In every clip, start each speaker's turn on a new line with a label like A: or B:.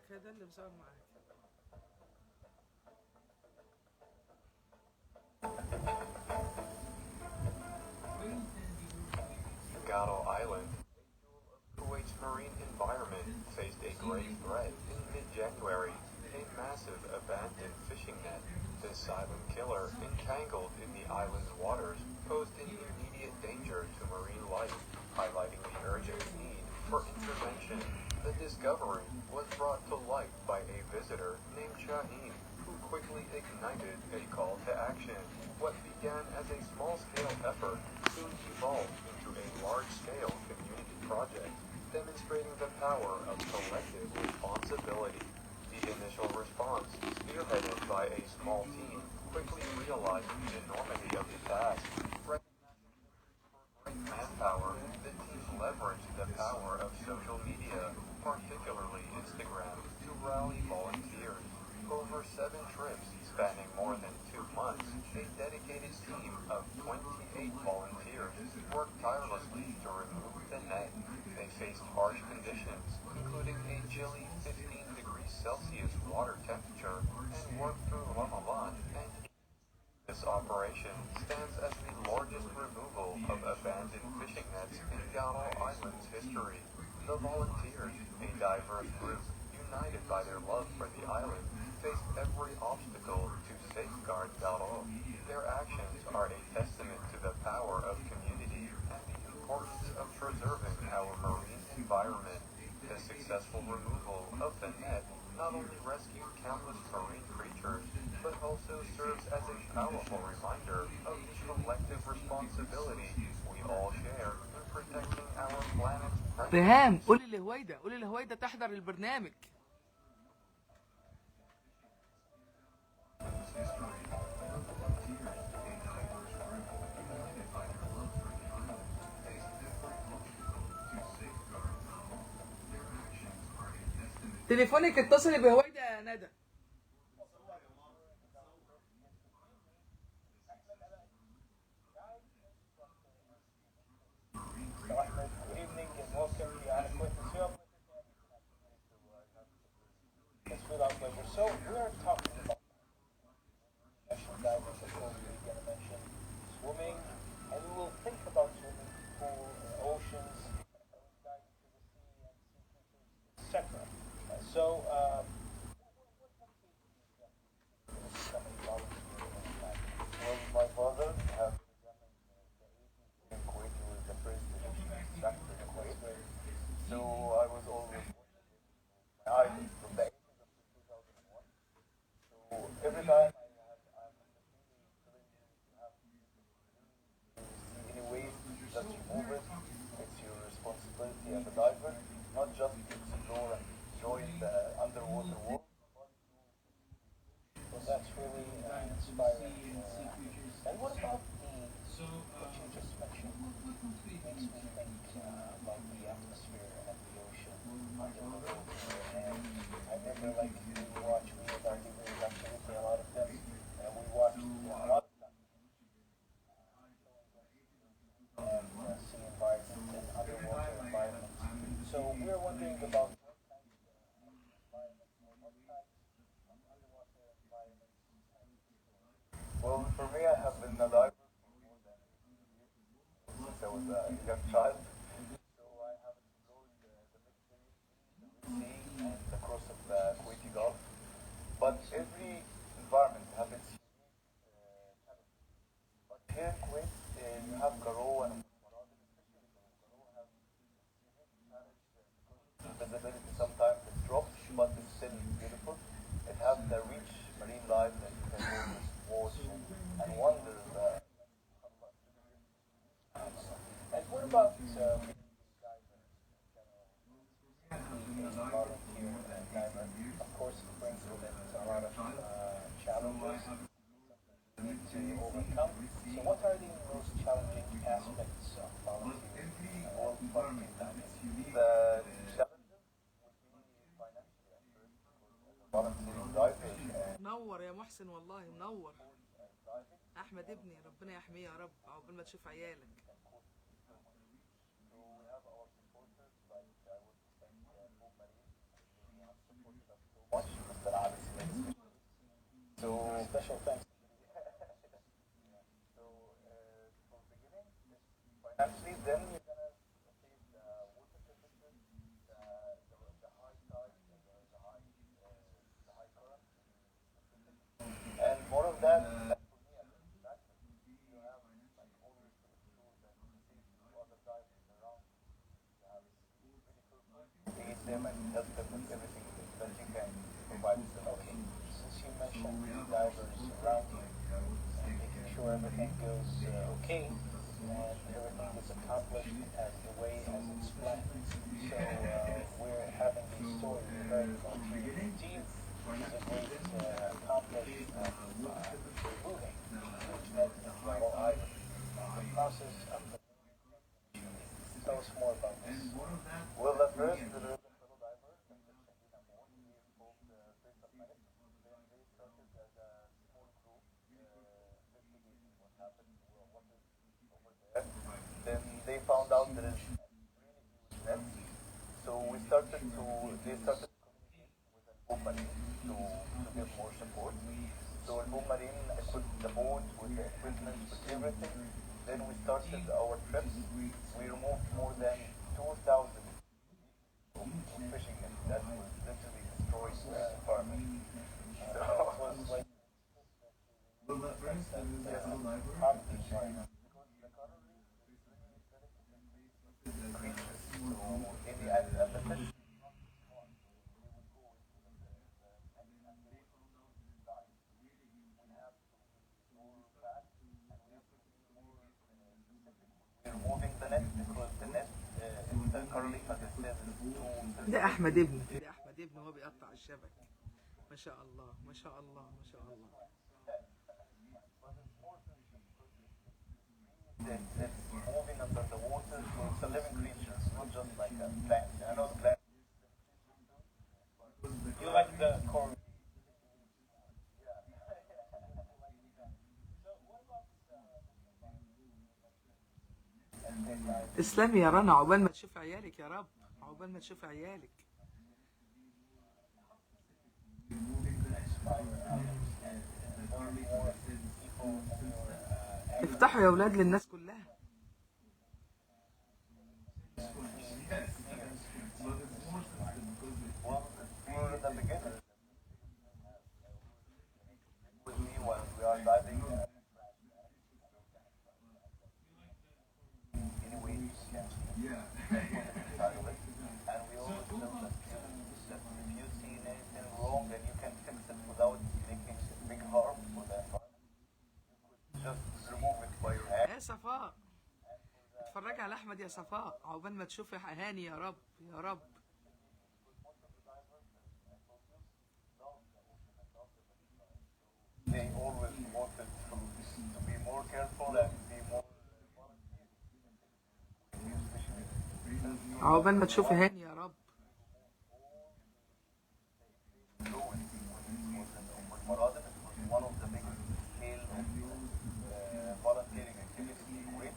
A: معاك، هذا اللي مصور معاك.
B: Gado Island, Kuwait's marine environment, faced a grave threat in mid-January. A massive abandoned fishing net, the silent killer entangled in the island's waters, posed an immediate danger to marine life, highlighting the urgent need for intervention. The discovery was brought to light by a visitor named Shaheen, who quickly ignited a call to action. What began as a small-scale effort soon evolved into a large-scale community project, demonstrating the power of collective responsibility. The initial response, spearheaded by a small team, quickly realized the enormity of the task. Recognizing manpower, the team leveraged the power of social media, particularly Instagram, to rally volunteers. Over 7 trips spanning more than 2 months, a dedicated team of 28 volunteers worked tirelessly to remove the net. They faced harsh conditions, including a chilly 15 degrees Celsius water temperature, and worked through Ramadan and this operation stands as the largest removal of abandoned fishing nets in Gado Island's history. The volunteers, a diverse group united by their love for the island, faced every obstacle to safeguard Gado. Their actions are a testament to the power of community and the importance of preserving our marine environment. The successful removal of the net not only rescued countless marine creatures, but also serves as a powerful reminder of the collective responsibility we all share in protecting our planet's precious.
A: ريهام قولي لهويدا، قولي لهويدا تحضر البرنامج. تليفونك اتصلي بهويدا يا ندى.
C: Ahmed, good evening and welcome to Adequate. It's with our pleasure. So we are talking about professional divers, of course, we're going to mention swimming, and we will think about swimming pool, oceans, diving to the sea and sea creatures, etc. So, becoming volunteer in that? Well, my father has begun in Kuwait. He was the first Egyptian instructor in Kuwait. So I was always watching my idol from the 80s up to 2001. So every time I'm really feeling to have to see any ways that you move it, it's your responsibility as a diver, not just to explore and enjoy the underwater world. Well, that's really inspiring. And what about what you just mentioned? Makes me think about the atmosphere and the ocean under the water. And I remember, like, we watch, we had our documentary, a lot of them, and we watched a lot of them. And sea environment and underwater environment. So we're wondering about what types of environments or what types of underwater environments. Well, for me, I have been a diver for more than 18 years since I was a young child. So I have explored the Mediterranean Sea, the Red Sea, and the coast of the Kuwaiti Gulf. But every environment has its unique challenges. But here in Kuwait, you have Garo and Maradi, especially Garo has its unique challenge because visibility sometimes it drops, but it's still beautiful. It has the rich marine life that you can always watch and wonder. And what about being a diver in general? Being a volunteer diver, of course, it brings with it a lot of challenges you need to overcome. So what are the most challenging aspects of volunteering or volunteer diving? The challenges would be financially at first, because as a volunteering diver
A: منور يا محسن، والله منور. احمد ابني ربنا يحميه يا رب عقبال ما تشوف عيالك.
C: So we have our supporters, like I would say, Bob Marine, they have supported us special thanks. Actually, then you're gonna see the water temperature, the high tide, the high current, and more of that. Like for me as an instructor, you have like always to ensure that the safety of other divers around you. You have critical points, aid them and help them with everything that you can provide them. Okay, since you mentioned the divers around you, and making sure everything goes okay. And everything is accomplished as the way as it's planned. So we're having a story regarding about the team, which is a great accomplishment of removing which led to the whole island. The process of the tell us more about this. Well, at first, the fellow diver, we involved Trace of Medic. Then they started as a small group investigating what happened, what is over there. Then they found out that it's really huge net. So they started to communicate with the boom marine to give more support. So the boom marine equipped the boat with the equipment, with everything. Then we started our trips. We removed more than 2,000 fishing nets. That was literally destroyed the environment. So it was like removing the net because the net currently consists
A: ده احمد ابني، ده احمد ابني وهو بيقطع الشبكه. ما شاء الله ما شاء الله ما شاء الله.
C: It's moving under the water, so it's a living creature, it's not just like a plant. I know the plant. You like the core?
A: تسلمي يا رنا، عقبال ما تشوف عيالك يا رب، عقبال ما تشوف عيالك. افتحوا يا اولاد للناس كلها. يا صفاء اتفرجي على احمد يا صفاء، عقبال ما تشوفي هاني يا رب يا رب.
C: They always wanted to be more careful and be more
A: عقبال ما تشوفي هاني يا رب.
C: one of the biggest scale of volunteering activities in Kuwait.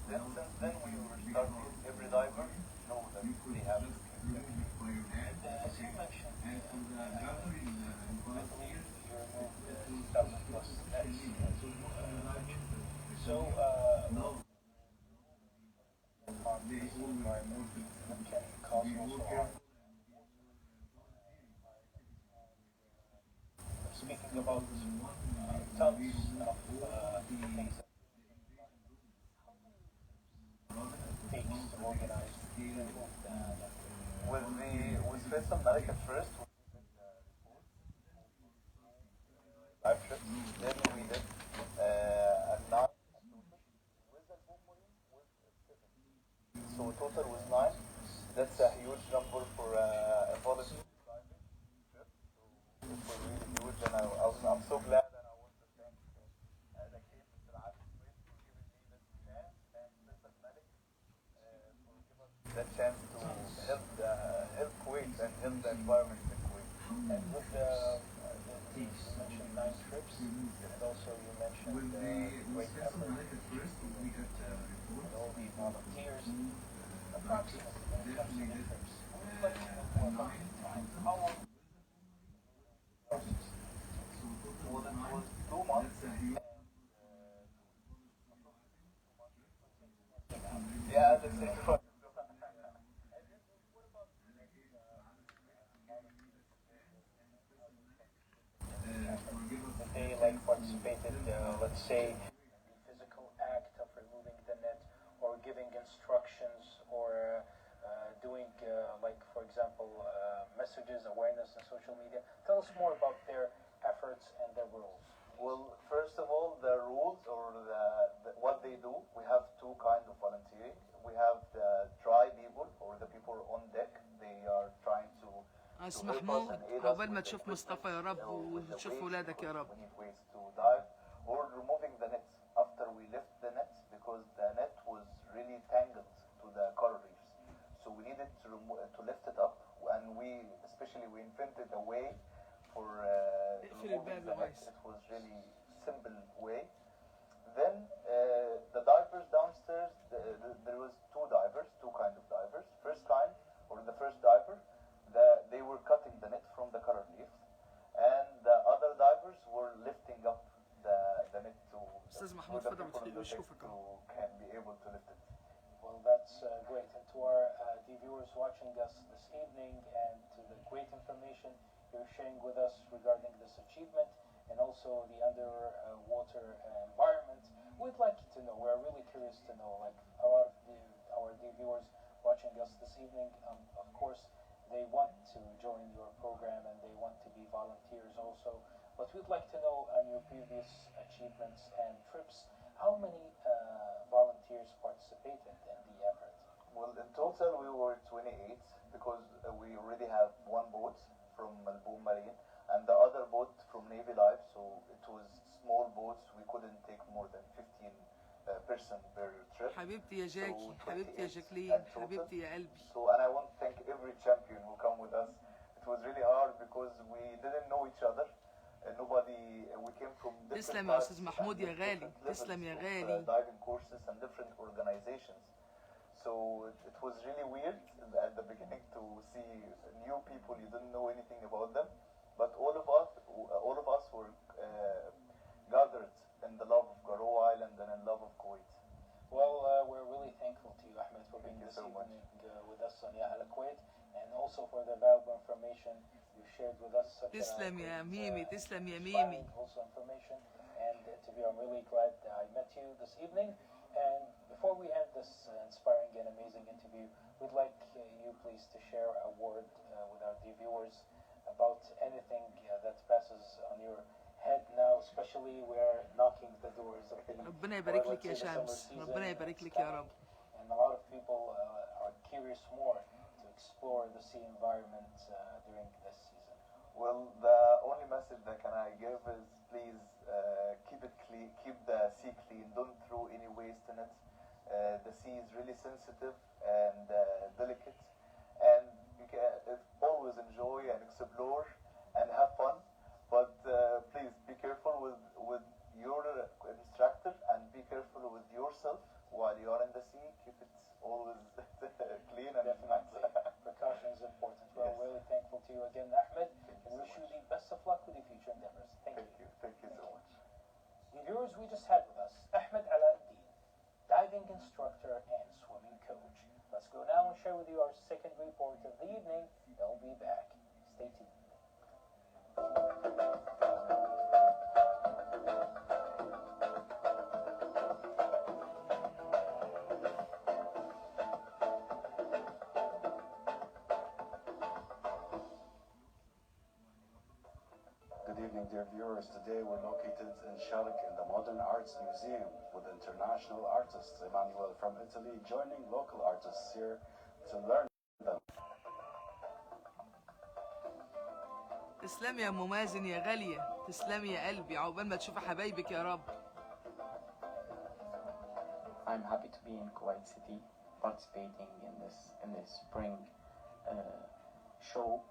C: So since then we were starting every diver know that they have to as you mentioned, so speaking about tons of things that takes to organize with Space America at first. Then we did a 9 with the boom marine with 7. So total was 9. That's a huge number for a volunteer diving trip. So it was really huge, and I'm so glad, and I want to thank the kid, Mr. Abid, for giving me this chance, and Mr. Malik for giving us that chance to help Kuwait and help the environment in Kuwait. And with you mentioned 9 trips, and also you mentioned great effort with all the volunteers. Approximately, when it comes to the trips, we would like to know more about the time. How long? They like participated, let's say, in the physical act of removing the net, or giving instructions, or doing, like, for example, messages, awareness in social media. Tell us more about their efforts and their roles.
D: Well, first of all, the rules or what they do, we have two kinds of volunteering. We have the dry people or the people on deck. They are trying to
A: أس
D: help us
A: محمود
D: and aid us
A: عقبال
D: with
A: ما
D: the
A: تشوف
D: equipment,
A: مصطفى يا رب
D: with the
A: وتشوف
D: weights,
A: ولادك يا
D: because
A: رب.
D: we need weights to dive, or removing the nets after we lift the nets, because the net was really tangled to the coral reefs. So we needed to lift it up, and we invented a way for removing the net. It was really simple way. Then the divers downstairs, there was two divers, two kind of divers. First kind, or the first diver, they were cutting the net from the coral reefs, and the other divers were lifting up the net to
A: أستاذ محمود
D: the
A: فضل
D: people on the deck
A: يشوفك
D: to
A: أهو.
D: can be able to lift it.
C: Well, that's great. And to our dear viewers watching us this evening, and to the great information you're sharing with us regarding this achievement, and also the underwater environment, we'd like you to know, we're really curious to know, like a lot of our dear viewers watching us this evening, of course, they want to join your program and they want to be volunteers also. But we'd like to know on your previous achievements and trips, how many volunteers participated in the effort?
D: Well, in total we were 28, because we already have one boat from Malboom Marine and the other boat from Navy Life, so it was small boats. We couldn't take more than 15 person per trip.
A: حبيبتي يا جاكي،
D: So
A: حبيبتي يا
D: 28
A: جاكلين،
D: in total.
A: حبيبتي يا قلبي.
D: So, and I want to thank every champion who come with us. It was really hard because we didn't know each other. We came from different
A: تسلم يا
D: parts
A: أستاذ محمود يا
D: and
A: غالي،
D: different levels
A: تسلم يا
D: of,
A: غالي.
D: diving courses and different organizations. So it was really weird at the beginning to see new people. You didn't know anything about them, but all of us were gathered in the love of Garo Island and in love of Kuwait.
C: Well, we're really thankful to you, Ahmed, for being this evening with us on Al Kuwait, and also for the valuable information you shared with us.
A: تسلم يا ميمي، تسلم يا ميمي.
C: Also information, and to be, I'm really glad that I met you this evening. And before we end this inspiring and amazing interview, we'd like you please to share a word with our dear viewers about anything that passes on your head now, especially we're knocking the doors of the
A: ربنا يبارك لك يا شمس، ربنا يبارك لك يا رب.
C: And a lot of people are curious more to explore the sea environment during this season.
D: Well, the only message that can I give is please keep it clean, keep the sea clean. Don't throw any waste in it. The sea is really sensitive and delicate, and you can always enjoy and explore and have fun. But please be careful with your instructor, and be careful with yourself while you are in the sea. Keep it always clean and nice.
C: Precaution is important. Well,
D: Yes.
C: really thankful to you again, Ahmed, and wish you the best of luck with your future endeavors. Thank you.
D: Thank you so much.
C: The viewers we just had with us, Ahmed Alaء, diving instructor and swimming coach. Let's go now and share with you our second report of the evening. They'll be back. Stay tuned.
E: Good evening, dear viewers. Today we're located in Shalik in the Modern Arts Museum with international artists, Emmanuel from Italy, joining local artists here to learn them.
A: تسلمي يا ام مازن يا غاليه، تسلمي يا قلبي، عقبال ما تشوفي حبايبك يا رب.
F: I'm happy to be in Kuwait City, participating in this spring show